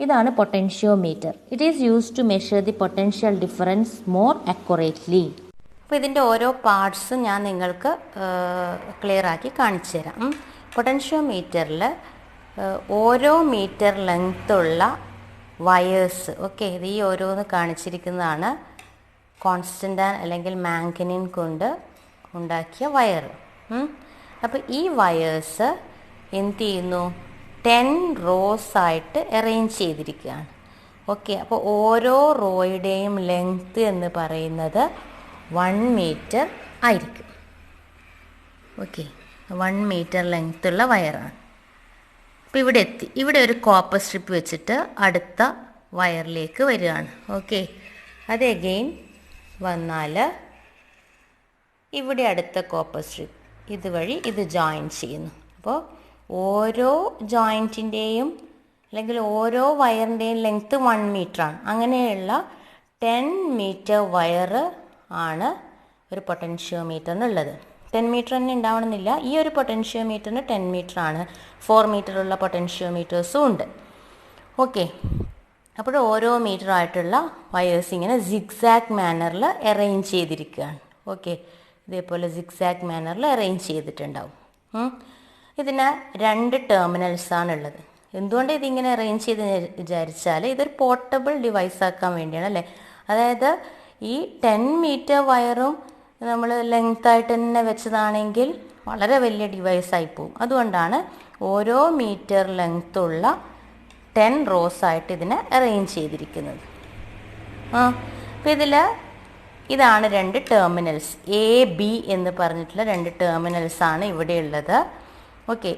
ഇതാണ് potentiometer. It is used to measure the potential difference more accurately. അപ്പോൾ ഇതിൻ്റെ ഓരോ പാർട്സും ഞാൻ നിങ്ങൾക്ക് ക്ലിയർ ആക്കി കാണിച്ചു തരാം. പൊട്ടൻഷ്യോമീറ്ററിൽ ഓരോ മീറ്റർ ലെങ്ത്തുള്ള വയേഴ്സ്, ഓക്കെ, ഇത് ഈ ഓരോന്ന് കാണിച്ചിരിക്കുന്നതാണ് കോൺസ്റ്റൻ്റ് അല്ലെങ്കിൽ മാംഗനീൻ കൊണ്ട് ഉണ്ടാക്കിയ വയർ. അപ്പോൾ ഈ വയേഴ്സ് എന്ത് ചെയ്യുന്നു, 10 rows ആയിട്ട് അറേഞ്ച് ചെയ്തിരിക്കുകയാണ്. ഓക്കെ, അപ്പോൾ ഓരോ റോയുടെയും ലെങ്ത്ത് എന്ന് പറയുന്നത് 1 മീറ്റർ ആയിരിക്കും. ഓക്കെ, 1 മീറ്റർ ലെങ്ത്തുള്ള വയറാണ്. അപ്പോൾ ഇവിടെ എത്തി, ഇവിടെ ഒരു കോപ്പർ സ്ട്രിപ്പ് വെച്ചിട്ട് അടുത്ത വയറിലേക്ക് വരികയാണ്. ഓക്കെ, അത് അഗെയിൻ വന്നാൽ ഇവിടെ അടുത്ത കോപ്പർ സ്ട്രിപ്പ് ഇതുവഴി ഇത് ജോയിൻ ചെയ്യുന്നു. അപ്പോൾ ഓരോ ജോയിൻറ്റിൻ്റെയും അല്ലെങ്കിൽ ഓരോ വയറിൻ്റെയും ലെങ്ത്ത് 1 മീറ്ററാണ്. അങ്ങനെയുള്ള 10 മീറ്റർ വയർ ആണ് ഒരു പൊട്ടൻഷ്യോമീറ്ററിനുള്ളത്. 10 മീറ്റർ തന്നെ ഉണ്ടാവണമെന്നില്ല. ഈ ഒരു പൊട്ടൻഷ്യോമീറ്ററിന് 10 മീറ്ററാണ്. 4 മീറ്ററുള്ള പൊട്ടൻഷ്യോമീറ്റേഴ്സും ഉണ്ട്. ഓക്കെ, അപ്പോൾ ഓരോ മീറ്ററായിട്ടുള്ള വയേഴ്സ് ഇങ്ങനെ സിഗ്സാഗ് മാനറിൽ അറേഞ്ച് ചെയ്തിരിക്കുകയാണ്. ഓക്കെ, ഇതേപോലെ സിഗ്സാഗ് മാനറിൽ അറേഞ്ച് ചെയ്തിട്ടുണ്ടാവും. ഇതിന് 2 ടെർമിനൽസാണുള്ളത്. എന്തുകൊണ്ട് ഇതിങ്ങനെ അറേഞ്ച് ചെയ്ത് വിചാരിച്ചാൽ ഇതൊരു പോർട്ടബിൾ ഡിവൈസ് ആക്കാൻ വേണ്ടിയാണ് അല്ലേ. അതായത് ഈ 10 മീറ്റർ വയറും നമ്മൾ ലെങ്ത്തായിട്ട് തന്നെ വെച്ചതാണെങ്കിൽ വളരെ വലിയ ഡിവൈസായി പോകും. അതുകൊണ്ടാണ് ഓരോ മീറ്റർ ലെങ്ത്തുള്ള 10 rows ആയിട്ട് ഇതിനെ അറേഞ്ച് ചെയ്തിരിക്കുന്നത്. അപ്പോൾ ഇതാണ് 2 ടെർമിനൽസ്, എ ബി എന്ന് പറഞ്ഞിട്ടുള്ള 2 ടെർമിനൽസാണ് ഇവിടെയുള്ളത്. ഓക്കെ,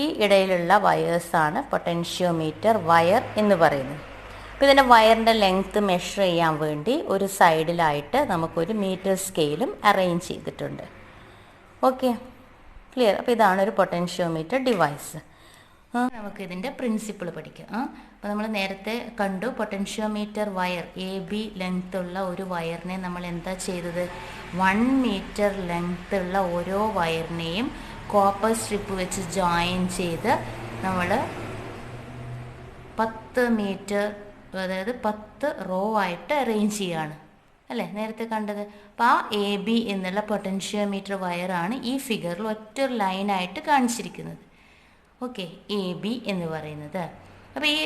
ഈ ഇടയിലുള്ള വയേഴ്സാണ് പൊട്ടൻഷ്യോമീറ്റർ വയർ എന്ന് പറയുന്നത്. അപ്പോൾ ഇതിൻ്റെ വയറിൻ്റെ ലെങ്ത്ത് മെഷർ ചെയ്യാൻ വേണ്ടി ഒരു സൈഡിലായിട്ട് നമുക്കൊരു മീറ്റർ സ്കെയിലും അറേഞ്ച് ചെയ്തിട്ടുണ്ട്. Okay, clear. അപ്പോൾ ഇതാണ് ഒരു പൊട്ടൻഷ്യോമീറ്റർ ഡിവൈസ്. നമുക്കിതിൻ്റെ പ്രിൻസിപ്പിൾ പഠിക്കാം. അപ്പോൾ നമ്മൾ നേരത്തെ കണ്ടു, പൊട്ടൻഷ്യോമീറ്റർ വയർ എ ബി ലെങ്ത്തുള്ള ഒരു വയറിനെ നമ്മൾ എന്താ ചെയ്തത്, 1 മീറ്റർ ലെങ്ത്തുള്ള ഓരോ വയറിനെയും കോപ്പർ സ്ട്രിപ്പ് വെച്ച് ജോയിൻ ചെയ്ത് നമ്മൾ 10 മീറ്റർ, അതായത് 10 റോ ആയിട്ട് അറേഞ്ച് ചെയ്യുകയാണ് അല്ലേ, നേരത്തെ കണ്ടത്. അപ്പോൾ ആ എ ബി എന്നുള്ള പൊട്ടൻഷ്യോമീറ്റർ വയറാണ് ഈ ഫിഗറിൽ ഒറ്റ ലൈനായിട്ട് കാണിച്ചിരിക്കുന്നത്. ഓക്കെ, എ ബി എന്ന് പറയുന്നത്. അപ്പോൾ ഈ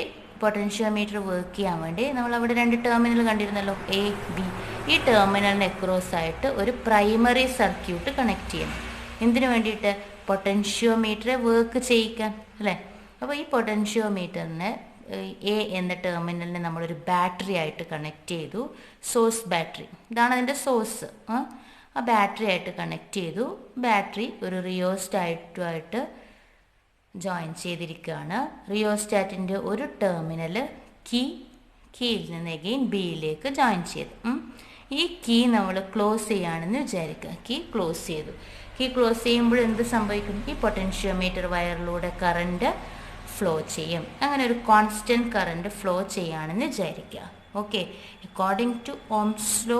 പൊട്ടൻഷ്യോമീറ്റർ വർക്ക് ചെയ്യാൻ വേണ്ടി നമ്മൾ അവിടെ 2 ടെർമിനൽ കണ്ടിരുന്നല്ലോ, എ ബി. ഈ ടെർമിനലിന് അക്രോസ് ആയിട്ട് ഒരു പ്രൈമറി സർക്യൂട്ട് കണക്ട് ചെയ്യണം. എന്തിനു വേണ്ടിയിട്ട്, പൊട്ടൻഷ്യോമീറ്ററെ വർക്ക് ചെയ്യിക്കാൻ അല്ലേ. അപ്പോൾ ഈ പൊട്ടൻഷ്യോമീറ്ററിന് എ എന്ന ടെർമിനലിനെ നമ്മളൊരു ബാറ്ററി ആയിട്ട് കണക്ട് ചെയ്തു, സോഴ്സ് ബാറ്ററി. ഇതാണ് അതിൻ്റെ സോഴ്സ്. ആ ബാറ്ററി ആയിട്ട് കണക്ട് ചെയ്തു. ബാറ്ററി ഒരു റിയോസ്റ്റാറ്റുമായിട്ട് ജോയിൻ ചെയ്തിരിക്കുകയാണ്. റിയോസ്റ്റാറ്റിൻ്റെ ഒരു ടെർമിനൽ കീയിൽ നിന്ന് അഗെയിൻ ബിയിലേക്ക് ജോയിൻ ചെയ്തു. ഈ കീ നമ്മൾ ക്ലോസ് ചെയ്യുകയാണെന്ന് വിചാരിക്കുക. കീ ക്ലോസ് ചെയ്തു. കീ ക്ലോസ് ചെയ്യുമ്പോൾ എന്ത് സംഭവിക്കും, ഈ പൊട്ടൻഷ്യോമീറ്റർ വയറിലൂടെ കറണ്ട് ഫ്ലോ ചെയ്യും. അങ്ങനെ ഒരു കോൺസ്റ്റൻറ്റ് കറണ്ട് ഫ്ലോ ചെയ്യുകയാണെന്ന് വിചാരിക്കുക. Okay, according to Ohm's law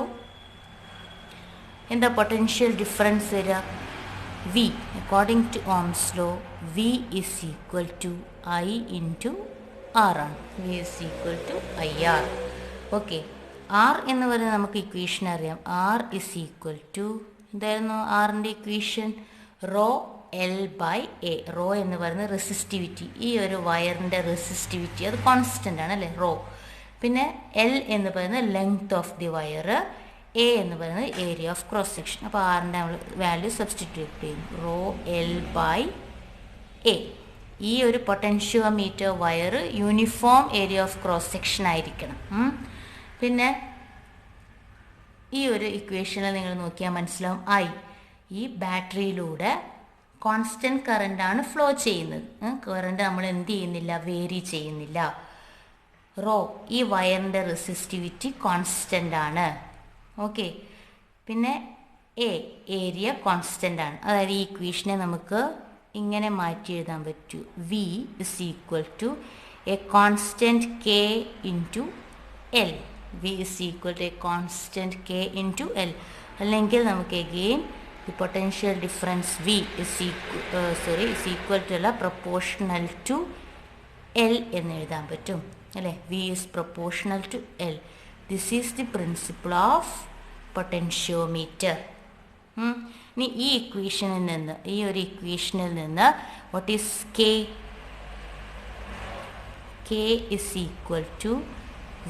എന്താ പൊട്ടൻഷ്യൽ ഡിഫറൻസ് വരിക, V. According to Ohm's law V is equal to I into R ആണ്. V is equal to I R. Okay, R എന്ന് പറയുന്നത് നമുക്ക് ഇക്വേഷൻ അറിയാം. R is equal to എന്തായിരുന്നു ആറിൻ്റെ equation, rho L by A. Rho എന്ന് പറയുന്നത് resistivity, ഈ ഒരു വയറിൻ്റെ റെസിസ്റ്റിവിറ്റി, അത് കോൺസ്റ്റൻ്റ് ആണ് അല്ലേ, റോ. പിന്നെ എൽ എന്ന് പറയുന്നത് length of the wire, A എന്ന് പറയുന്നത് ഏരിയ ഓഫ് ക്രോസ് സെക്ഷൻ. അപ്പോൾ ആറിൻ്റെ നമ്മൾ വാല്യൂ സബ്സ്റ്റിറ്റ്യൂട്ട് ചെയ്യും, റോ എൽ ബൈ എ. ഈ ഒരു potentiometer wire uniform area of cross section ആയിരിക്കണം. പിന്നെ ഈ ഒരു ഇക്വേഷനിൽ നിങ്ങൾ നോക്കിയാൽ മനസ്സിലാവും, ഐ ഈ ബാറ്ററിയിലൂടെ കോൺസ്റ്റൻറ്റ് കറണ്ടാണ് ഫ്ലോ ചെയ്യുന്നത്. കറണ്ട് നമ്മൾ എന്ത് ചെയ്യുന്നില്ല, വേരി ചെയ്യുന്നില്ല. റോ ഈ വയറിൻ്റെ റെസിസ്റ്റിവിറ്റി കോൺസ്റ്റൻ്റ് ആണ്. ഓക്കെ, പിന്നെ എ ഏരിയ കോൺസ്റ്റൻ്റ് ആണ്. അതായത് ഈ ഇക്വേഷനെ നമുക്ക് ഇങ്ങനെ മാറ്റി എഴുതാൻ പറ്റൂ, V is equal to a constant K into L. V is equal to a constant K into L. അല്ലെങ്കിൽ നമുക്ക് again the potential difference V is equal to അല്ല പ്രൊപ്പോർഷണൽ ടു L എന്ന് എഴുതാൻ പറ്റും. അല്ലേ? V is proportional to L. This is the principle of potentiometer. ഇനി ഈ ഒരു ഇക്വേഷനിൽ നിന്ന് what is K? K is equal to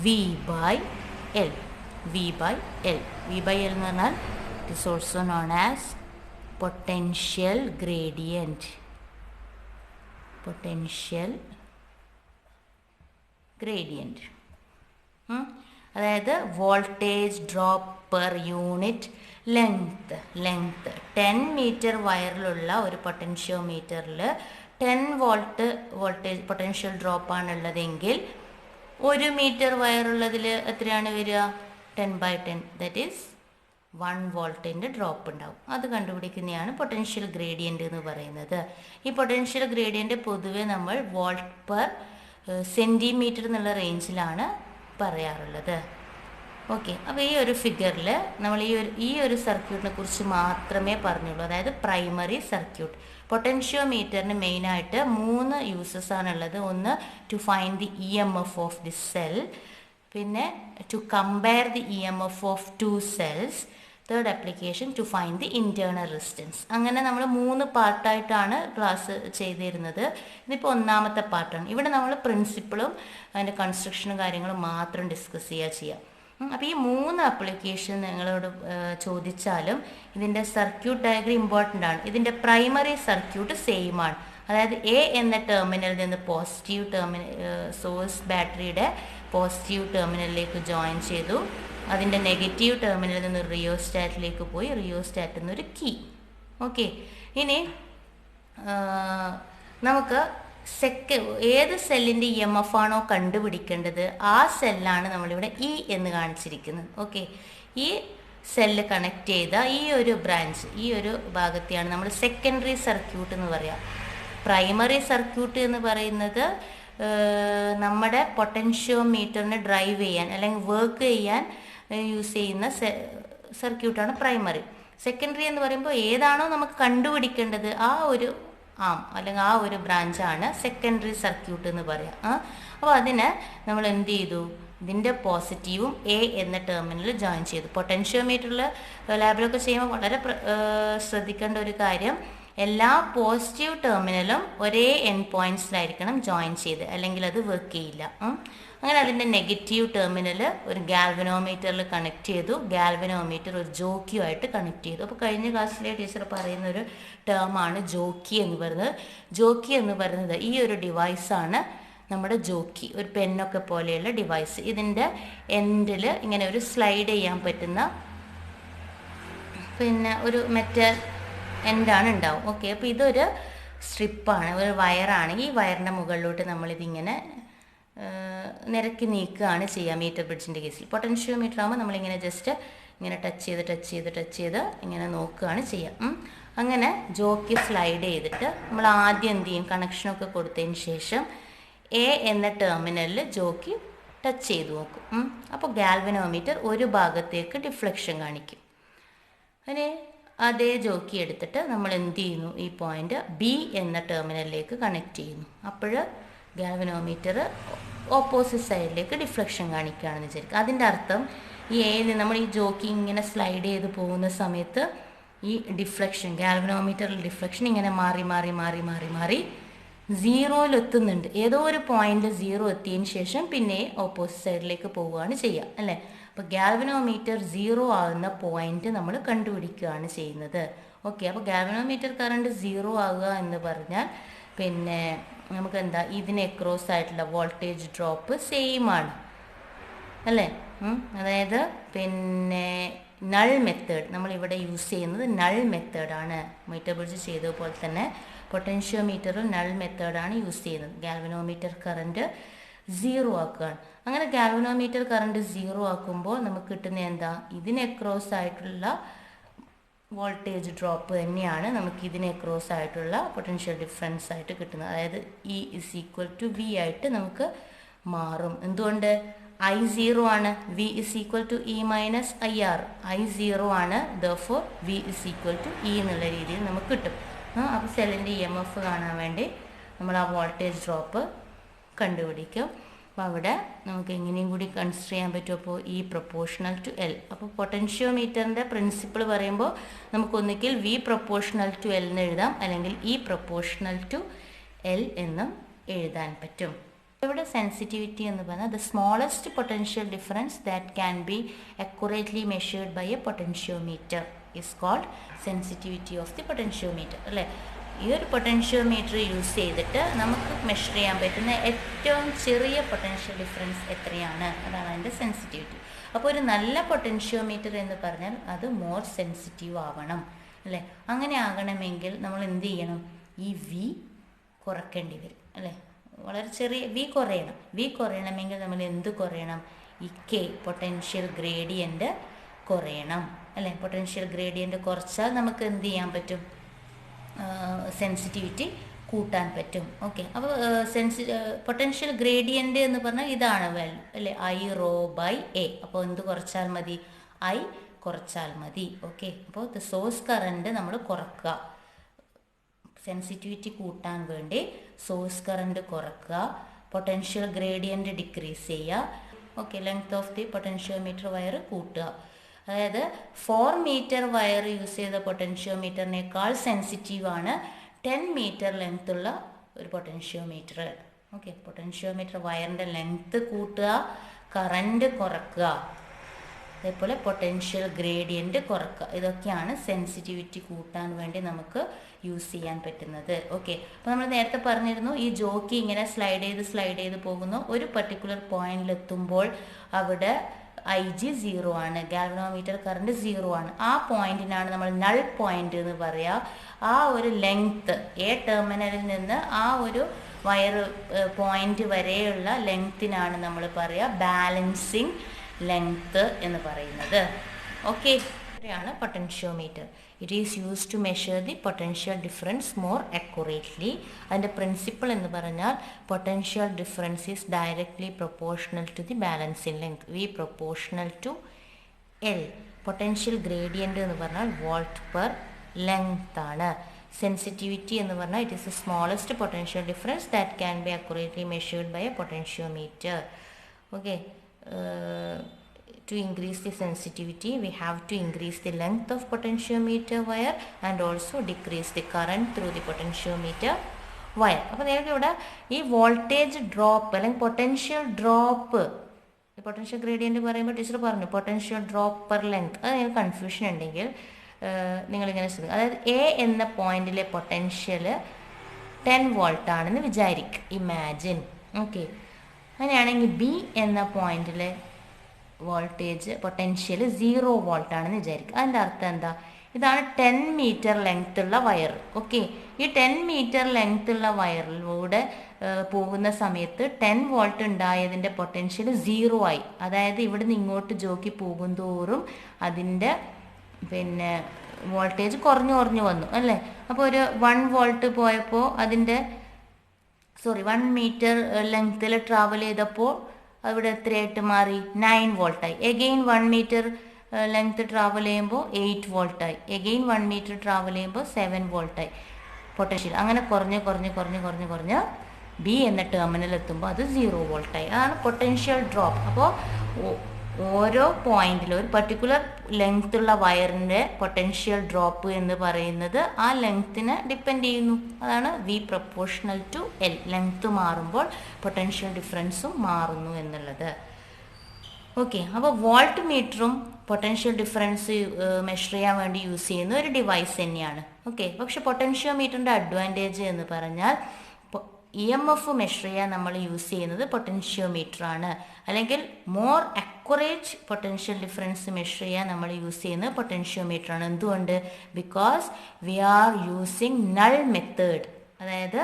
V by L. V by L എന്ന് പറഞ്ഞാൽ it is also known as potential gradient. അതായത് voltage drop per unit length 10 metre വയറിലുള്ള ഒരു പൊട്ടൻഷ്യോമീറ്ററിൽ 10 വോൾട്ടേജ് പൊട്ടൻഷ്യൽ ഡ്രോപ്പാണുള്ളതെങ്കിൽ 1 മീറ്റർ വയറുള്ളതിൽ എത്രയാണ് വരിക? 10/10, ദാറ്റ് ഈസ് 1 വോൾട്ടിൻ്റെ ഡ്രോപ്പ് ഉണ്ടാവും. അത് കണ്ടുപിടിക്കുന്നതാണ് പൊട്ടൻഷ്യൽ ഗ്രേഡിയൻ്റ് എന്ന് പറയുന്നത്. ഈ പൊട്ടൻഷ്യൽ ഗ്രേഡിയൻ്റ് പൊതുവെ നമ്മൾ വോൾട്ട് പെർ സെൻറ്റിമീറ്റർ എന്നുള്ള റേഞ്ചിലാണ് പറയാറുള്ളത്. ഓക്കെ, അപ്പോൾ ഈ ഒരു ഫിഗറിൽ നമ്മൾ ഈ ഒരു സർക്യൂട്ടിനെ കുറിച്ച് മാത്രമേ പറഞ്ഞുള്ളൂ. അതായത് പ്രൈമറി സർക്യൂട്ട്. പൊട്ടൻഷ്യോമീറ്ററിന് മെയിനായിട്ട് 3 യൂസസ് ആണുള്ളത്. ഒന്ന് to find the EMF of the cell, പിന്നെ to compare the EMF of 2 cells, third application to find the internal resistance. അങ്ങനെ നമ്മൾ 3 പാർട്ടായിട്ടാണ് ക്ലാസ് ചെയ്തിരുന്നത്. ഇതിപ്പോൾ 1ാമത്തെ പാർട്ടാണ്. ഇവിടെ നമ്മൾ പ്രിൻസിപ്പിളും അതിൻ്റെ കൺസ്ട്രക്ഷനും കാര്യങ്ങളും മാത്രം ഡിസ്കസ് ചെയ്യാം. അപ്പോൾ ഈ 3 ആപ്ലിക്കേഷൻ നിങ്ങളോട് ചോദിച്ചാലും ഇതിൻ്റെ സർക്യൂട്ട് ഡയഗ്രം ഇമ്പോർട്ടൻ്റ് ആണ്. ഇതിൻ്റെ പ്രൈമറി സർക്യൂട്ട് സെയിം ആണ്. അതായത് എ എന്ന ടെർമിനലിൽ നിന്ന് പോസിറ്റീവ് സോഴ്സ് ബാറ്ററിയുടെ പോസിറ്റീവ് ടെർമിനലിലേക്ക് ജോയിൻ ചെയ്തു. അതിൻ്റെ നെഗറ്റീവ് ടെർമിനലിൽ നിന്ന് റിയോസ്റ്റാറ്റിലേക്ക് പോയി, റിയോസ്റ്റാറ്റിൽ നിന്നൊരു കീ. ഓക്കെ, ഇനി നമുക്ക് ഏത് സെല്ലിൻ്റെ EMF ആണോ കണ്ടുപിടിക്കേണ്ടത് ആ സെല്ലാണ് നമ്മളിവിടെ E എന്ന് കാണിച്ചിരിക്കുന്നത്. ഓക്കെ, ഈ സെല്ല് കണക്ട് ചെയ്ത ഈ ഒരു ബ്രാഞ്ച്, ഈ ഒരു ഭാഗത്തെയാണ് നമ്മൾ സെക്കൻഡറി സർക്യൂട്ട് എന്ന് പറയുക. പ്രൈമറി സർക്യൂട്ട് എന്ന് പറയുന്നത് നമ്മുടെ പൊട്ടൻഷ്യോമീറ്ററിനെ ഡ്രൈവ് ചെയ്യാൻ അല്ലെങ്കിൽ വർക്ക് ചെയ്യാൻ യൂസ് ചെയ്യുന്ന സർക്യൂട്ടാണ് പ്രൈമറി. സെക്കൻഡറി എന്ന് പറയുമ്പോൾ ഏതാണോ നമുക്ക് കണ്ടുപിടിക്കേണ്ടത് ആ ഒരു അല്ലെങ്കിൽ ആ ഒരു ബ്രാഞ്ചാണ് സെക്കൻഡറി സർക്യൂട്ട് എന്ന് പറയാം. അപ്പോൾ അതിന് നമ്മൾ എന്ത് ചെയ്തു? ഇതിൻ്റെ പോസിറ്റീവും എ എന്ന ടെർമിനൽ ജോയിൻ ചെയ്തു. പൊട്ടൻഷ്യോമീറ്ററിൽ ലാബിലൊക്കെ ചെയ്യുമ്പോൾ വളരെ ശ്രദ്ധിക്കേണ്ട ഒരു കാര്യം, എല്ലാ പോസിറ്റീവ് ടെർമിനലും ഒരേ എൻഡ് പോയിന്റ്സിലായിരിക്കണം ജോയിൻ ചെയ്ത്, അല്ലെങ്കിൽ അത് വർക്ക് ചെയ്യില്ല. അങ്ങനെ അതിൻ്റെ നെഗറ്റീവ് ടെർമിനൽ ഒരു ഗാൽവനോമീറ്ററിൽ കണക്ട് ചെയ്തു. ഗാൽവനോമീറ്റർ ഒരു ജോക്കിയുമായിട്ട് കണക്ട് ചെയ്തു. അപ്പോൾ കഴിഞ്ഞ ക്ലാസ്സിലെ ടീച്ചർ പറയുന്ന ഒരു ടേമാണ് ജോക്കി എന്ന് പറയുന്നത്. ജോക്കി എന്ന് പറയുന്നത് ഈ ഒരു ഡിവൈസാണ് നമ്മുടെ ജോക്കി, ഒരു പെന്നൊക്കെ പോലെയുള്ള ഡിവൈസ്. ഇതിൻ്റെ എൻഡിൽ ഇങ്ങനെ ഒരു സ്ലൈഡ് ചെയ്യാൻ പറ്റുന്ന ഒരു മെറ്റൽ എൻഡാണ് ഉണ്ടാവും. ഓക്കെ, അപ്പോൾ ഇതൊരു സ്ട്രിപ്പാണ്, ഒരു വയറാണ്. ഈ വയറിൻ്റെ മുകളിലോട്ട് നമ്മളിതിങ്ങനെ നിരക്കി നീക്കുകയാണ് ചെയ്യുക മീറ്റർ ബ്രിഡ്ജിൻ്റെ കേസിൽ. പൊട്ടൻഷ്യോമീറ്റർ ആകുമ്പോൾ നമ്മളിങ്ങനെ ജസ്റ്റ് ഇങ്ങനെ ടച്ച് ചെയ്ത് ഇങ്ങനെ നോക്കുകയാണ് ചെയ്യുക. അങ്ങനെ ജോക്കി സ്ലൈഡ് ചെയ്തിട്ട് നമ്മൾ ആദ്യം എന്ത് ചെയ്യും? കണക്ഷനൊക്കെ കൊടുത്തതിന് ശേഷം എ എന്ന ടെർമിനലിൽ ജോക്കി ടച്ച് ചെയ്ത് നോക്കും. അപ്പോൾ ഗാൽവനോമീറ്റർ ഒരു ഭാഗത്തേക്ക് ഡിഫ്ലക്ഷൻ കാണിക്കും. അങ്ങനെ അതേ ജോക്കി എടുത്തിട്ട് നമ്മൾ എന്ത് ചെയ്യുന്നു? ഈ പോയിന്റ് ബി എന്ന ടെർമിനലിലേക്ക് കണക്ട് ചെയ്യുന്നു. അപ്പോൾ ഗാൽവനോമീറ്റർ ഓപ്പോസിറ്റ് സൈഡിലേക്ക് ഡിഫ്ലക്ഷൻ കാണിക്കുകയാണെന്ന് വിചാരിക്കുക. അതിൻ്റെ അർത്ഥം ഈ എയിൽ നമ്മൾ ഈ ജോക്കി ഇങ്ങനെ സ്ലൈഡ് ചെയ്ത് പോകുന്ന സമയത്ത് ഈ ഡിഫ്ലക്ഷൻ, ഗാൽവനോമീറ്ററിൽ ഡിഫ്ലക്ഷൻ ഇങ്ങനെ മാറി സീറോയിലെത്തുന്നുണ്ട്. ഏതോ ഒരു പോയിന്റിൽ 0 എത്തിയതിന് ശേഷം പിന്നെ ഓപ്പോസിറ്റ് സൈഡിലേക്ക് പോവുകയാണ് ചെയ്യുക, അല്ലേ? അപ്പോൾ ഗാൽവനോമീറ്റർ 0 ആകുന്ന പോയിന്റ് നമ്മൾ കണ്ടുപിടിക്കുകയാണ് ചെയ്യുന്നത്. ഓക്കെ, അപ്പോൾ ഗാൽവനോമീറ്റർ കറണ്ട് 0 ആകുക എന്ന് പറഞ്ഞാൽ പിന്നെ നമുക്ക് എന്താ, ഇതിന് അക്രോസ് ആയിട്ടുള്ള വോൾട്ടേജ് ഡ്രോപ്പ് സെയിം ആണ്, അല്ലേ? അതായത് പിന്നെ നൾ മെത്തേഡ് നമ്മളിവിടെ യൂസ് ചെയ്യുന്നത് നൾ മെത്തേഡാണ്. മീറ്റർ ബ്രിഡ്ജ് ചെയ്തതുപോലെ തന്നെ പൊട്ടൻഷ്യോമീറ്ററും നൾ മെത്തേഡാണ് യൂസ് ചെയ്യുന്നത്. ഗാൽവനോമീറ്റർ കറണ്ട് 0 ആക്കുകയാണ്. അങ്ങനെ ഗാൽവനോമീറ്റർ കറണ്ട് 0 ആക്കുമ്പോൾ നമുക്ക് കിട്ടുന്ന എന്താ? ഇതിന് അക്രോസ് ആയിട്ടുള്ള വോൾട്ടേജ് ഡ്രോപ്പ് തന്നെയാണ് നമുക്ക് ഇതിന് അക്രോസ് ആയിട്ടുള്ള പൊട്ടൻഷ്യൽ ഡിഫറൻസ് ആയിട്ട് കിട്ടുന്നത്. അതായത് E = V ആയിട്ട് നമുക്ക് മാറും. എന്തുകൊണ്ട്? I0 ആണ്, V = E - IR. I0 ആണ്, therefore V = E എന്നുള്ള രീതിയിൽ നമുക്ക് കിട്ടും. അപ്പോൾ സെല്ലിൻ്റെ EMF കാണാൻ വേണ്ടി നമ്മൾ ആ വോൾട്ടേജ് ഡ്രോപ്പ് കണ്ടുപിടിക്കും. അപ്പോൾ അവിടെ നമുക്ക് എങ്ങനെയും കൂടി കൺസിഡർ ചെയ്യാൻ പറ്റും. അപ്പോൾ ഈ പ്രൊപ്പോർഷണൽ ടു എൽ. അപ്പോൾ പൊട്ടൻഷ്യോമീറ്ററിൻ്റെ പ്രിൻസിപ്പിൾ പറയുമ്പോൾ നമുക്കൊന്നിക്കിൽ വി പ്രൊപ്പോർഷണൽ ടു എൽ എന്ന് എഴുതാം, അല്ലെങ്കിൽ ഇ പ്രൊപ്പോർഷണൽ ടു എൽ എന്നും എഴുതാൻ പറ്റും. ഇവിടെ സെൻസിറ്റിവിറ്റി എന്ന് പറഞ്ഞാൽ the smallest potential difference that can be accurately measured by a potentiometer is called sensitivity of the potentiometer. അല്ലേ, ഈ ഒരു പൊട്ടൻഷ്യോമീറ്റർ യൂസ് ചെയ്തിട്ട് നമുക്ക് മെഷർ ചെയ്യാൻ പറ്റുന്ന ഏറ്റവും ചെറിയ പൊട്ടൻഷ്യൽ ഡിഫറൻസ് എത്രയാണ്, അതാണ് അതിൻ്റെ സെൻസിറ്റിവിറ്റി. അപ്പോൾ ഒരു നല്ല പൊട്ടൻഷ്യോമീറ്റർ എന്ന് പറഞ്ഞാൽ അത് മോർ സെൻസിറ്റീവ് ആവണം, അല്ലേ. അങ്ങനെ ആകണമെങ്കിൽ നമ്മൾ എന്ത് ചെയ്യണം, ഈ വി കുറയ്ക്കേണ്ടി വരും, അല്ലേ. വളരെ ചെറിയ വി കുറയണം. വി കുറയണമെങ്കിൽ നമ്മൾ എന്ത് കുറയണം, ഈ കെ പൊട്ടൻഷ്യൽ ഗ്രേഡിയൻ്റ് കുറയണം, അല്ലേ. പൊട്ടൻഷ്യൽ ഗ്രേഡിയൻ്റ് കുറച്ചാൽ നമുക്ക് എന്ത് ചെയ്യാൻ പറ്റും, സെൻസിറ്റിവിറ്റി കൂട്ടാൻ പറ്റും. ഓക്കെ, അപ്പോൾ പൊട്ടൻഷ്യൽ ഗ്രേഡിയൻ്റ് എന്ന് പറഞ്ഞാൽ ഇതാണ് വാല്യൂ, അല്ലേ, ഐ റോ ബൈ എ. അപ്പോൾ എന്ത് കുറച്ചാൽ മതി, ഐ കുറച്ചാൽ മതി. ഓക്കെ, അപ്പോൾ ദ സോഴ്സ് കറണ്ട് നമ്മൾ കുറക്കുക, സെൻസിറ്റിവിറ്റി കൂട്ടാൻ വേണ്ടി സോഴ്സ് കറണ്ട് കുറക്കുക, പൊട്ടൻഷ്യൽ ഗ്രേഡിയൻ്റ് ഡിക്രീസ് ചെയ്യുക. Okay, length of the potentiometer wire കൂട്ടുക. അതായത് 4 മീറ്റർ വയർ യൂസ് ചെയ്ത പൊട്ടൻഷ്യോമീറ്ററിനേക്കാൾ സെൻസിറ്റീവാണ് 10 മീറ്റർ ലെങ്ത് ഉള്ള ഒരു പൊട്ടൻഷ്യോമീറ്റർ. ഓക്കെ, പൊട്ടൻഷ്യോമീറ്റർ വയറിൻ്റെ ലെങ്ത് കൂട്ടുക, കറണ്ട് കുറക്കുക, അതേപോലെ പൊട്ടൻഷ്യൽ ഗ്രേഡിയൻ്റ് കുറക്കുക. ഇതൊക്കെയാണ് സെൻസിറ്റിവിറ്റി കൂട്ടാൻ വേണ്ടി നമുക്ക് യൂസ് ചെയ്യാൻ പറ്റുന്നത്. ഓക്കെ, അപ്പോൾ നമ്മൾ നേരത്തെ പറഞ്ഞിരുന്നു, ഈ ജോക്കി ഇങ്ങനെ സ്ലൈഡ് ചെയ്ത് പോകുന്നു. ഒരു പർട്ടിക്കുലർ പോയിന്റിലെത്തുമ്പോൾ അവിടെ ഐ ജി 0 ആണ്, ഗാൽവനോമീറ്റർ കറണ്ട് 0 ആണ്. ആ പോയിന്റിനാണ് നമ്മൾ നൾ പോയിന്റ് എന്ന് പറയുക. ആ ഒരു ലെങ്ത്ത് എ ടെർമിനലിൽ നിന്ന് ആ ഒരു വയർ പോയിന്റ് വരെയുള്ള ലെങ്ത്തിനാണ് നമ്മൾ പറയുക ബാലൻസിങ് ലെങ്ത്ത് എന്ന് പറയുന്നത്. ഓക്കെ, ഇത്രയാണ് potentiometer. It is used to measure the potential difference more accurately. അതിൻ്റെ പ്രിൻസിപ്പിൾ എന്ന് പറഞ്ഞാൽ potential difference is directly proportional to the balancing length, V proportional to L. Potential gradient എന്ന് പറഞ്ഞാൽ വോൾട്ട് പെർ ലെങ്ത് ആണ്. Sensitivity എന്ന് പറഞ്ഞാൽ it is the smallest potential difference that can be accurately measured by a potentiometer. Okay, to increase the sensitivity we have to increase the length of potentiometer wire and also decrease the current through the potentiometer wire. അപ്പോൾ നിങ്ങൾക്ക് ഇവിടെ ഈ voltage drop അല്ലെങ്കിൽ potential drop, potential gradient പറയുമ്പോൾ teacher പറഞ്ഞു potential drop per length. അത് നിങ്ങൾക്ക് confusion ഉണ്ടെങ്കിൽ നിങ്ങളിങ്ങനെ ശ്രദ്ധിക്കുക. അതായത് എ എന്ന പോയിന്റിലെ പൊട്ടൻഷ്യൽ 10 വോൾട്ട് ആണെന്ന് വിചാരിക്കുക, ഇമാജിൻ. ഓക്കെ, അങ്ങനെയാണെങ്കിൽ ബി എന്ന പോയിന്റിലെ വോൾട്ടേജ് പൊട്ടൻഷ്യൽ 0 വോൾട്ട് ആണെന്ന് വിചാരിക്കുക. അതിൻ്റെ അർത്ഥം എന്താ, ഇതാണ് 10 മീറ്റർ ലെങ്ത് ഉള്ള വയർ. ഓക്കെ, ഈ 10 മീറ്റർ ലെങ്ത് ഉള്ള വയറിലൂടെ പോകുന്ന സമയത്ത് 10 വോൾട്ട് ഉണ്ടായതിൻ്റെ പൊട്ടൻഷ്യൽ 0 ആയി. അതായത് ഇവിടുന്ന് ഇങ്ങോട്ട് ജോക്കി പോകുന്തോറും അതിൻ്റെ വോൾട്ടേജ് കുറഞ്ഞു വന്നു, അല്ലേ. അപ്പോൾ ഒരു 1 വോൾട്ട് പോയപ്പോൾ അതിൻ്റെ 1 മീറ്റർ ലെങ്ത്തിൽ ട്രാവൽ ചെയ്തപ്പോൾ അവിടെ എത്രയായിട്ട് മാറി, 9 വോൾട്ടായി. എഗെയിൻ 1 മീറ്റർ ലെങ്ത് ട്രാവൽ ചെയ്യുമ്പോൾ 8 വോൾട്ടായി. എഗെയിൻ 1 മീറ്റർ ട്രാവൽ ചെയ്യുമ്പോൾ 7 വോൾട്ടായി പൊട്ടൻഷ്യൽ. അങ്ങനെ കുറഞ്ഞ് ബി എന്ന ടെർമിനൽ എത്തുമ്പോൾ അത് 0 വോൾട്ടായി. അതാണ് പൊട്ടൻഷ്യൽ ഡ്രോപ്പ്. അപ്പോൾ ഓരോ പോയിന്റിലും ഒരു പർട്ടിക്കുലർ ലെങ്ത് ഉള്ള വയറിൻ്റെ പൊട്ടൻഷ്യൽ ഡ്രോപ്പ് എന്ന് പറയുന്നത് ആ ലെങ്ത്തിനെ ഡിപ്പെൻഡ് ചെയ്യുന്നു. അതാണ് V proportional to L. Length മാറുമ്പോൾ പൊട്ടൻഷ്യൽ ഡിഫറൻസും മാറുന്നു എന്നുള്ളത്. ഓക്കെ, അപ്പോൾ വോൾട്ട് മീറ്ററും പൊട്ടൻഷ്യൽ ഡിഫറൻസ് മെഷർ ചെയ്യാൻ വേണ്ടി യൂസ് ചെയ്യുന്ന ഒരു ഡിവൈസ് തന്നെയാണ്. ഓക്കെ, പക്ഷെ പൊട്ടൻഷ്യോമീറ്ററിൻ്റെ അഡ്വാൻറ്റേജ് എന്ന് പറഞ്ഞാൽ EMF മെഷർ ചെയ്യാൻ നമ്മൾ യൂസ് ചെയ്യുന്നത് പൊട്ടൻഷ്യോമീറ്റർ ആണ്, അല്ലെങ്കിൽ more accurate potential difference measure ചെയ്യാൻ നമ്മൾ യൂസ് ചെയ്യുന്നത് പൊട്ടൻഷ്യോമീറ്റർ ആണ്. എന്തുകൊണ്ട്? Because we are using null method. അതായത്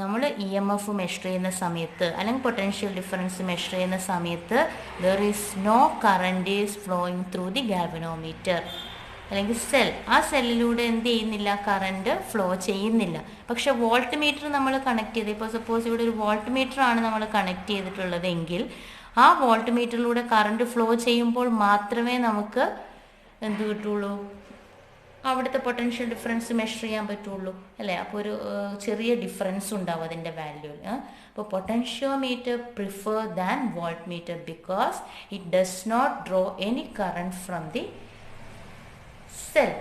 നമ്മൾ EMF മെഷർ ചെയ്യുന്ന സമയത്ത് അല്ലെങ്കിൽ പൊട്ടൻഷ്യൽ ഡിഫറൻസ് മെഷർ ചെയ്യുന്ന സമയത്ത് there is no current is flowing through the galvanometer അല്ലെങ്കിൽ സെൽ. ആ സെല്ലിലൂടെ എന്ത് ചെയ്യുന്നില്ല, കറണ്ട് ഫ്ലോ ചെയ്യുന്നില്ല. പക്ഷെ വോൾട്ട് മീറ്റർ നമ്മൾ കണക്ട് ചെയ്ത്, ഇപ്പോൾ സപ്പോസ് ഇവിടെ ഒരു വോൾട്ട് മീറ്റർ ആണ് നമ്മൾ കണക്ട് ചെയ്തിട്ടുള്ളതെങ്കിൽ ആ വോൾട്ട് മീറ്ററിലൂടെ കറണ്ട് ഫ്ലോ ചെയ്യുമ്പോൾ മാത്രമേ നമുക്ക് എന്ത് കിട്ടുള്ളൂ, അവിടുത്തെ പൊട്ടൻഷ്യൽ ഡിഫറൻസ് മെഷർ ചെയ്യാൻ പറ്റുള്ളൂ അല്ലേ. അപ്പോൾ ഒരു ചെറിയ ഡിഫറൻസ് ഉണ്ടാവും അതിൻ്റെ വാല്യൂവിൽ. അപ്പോൾ potentiometer prefer than voltmeter because it does not draw any current from the cell.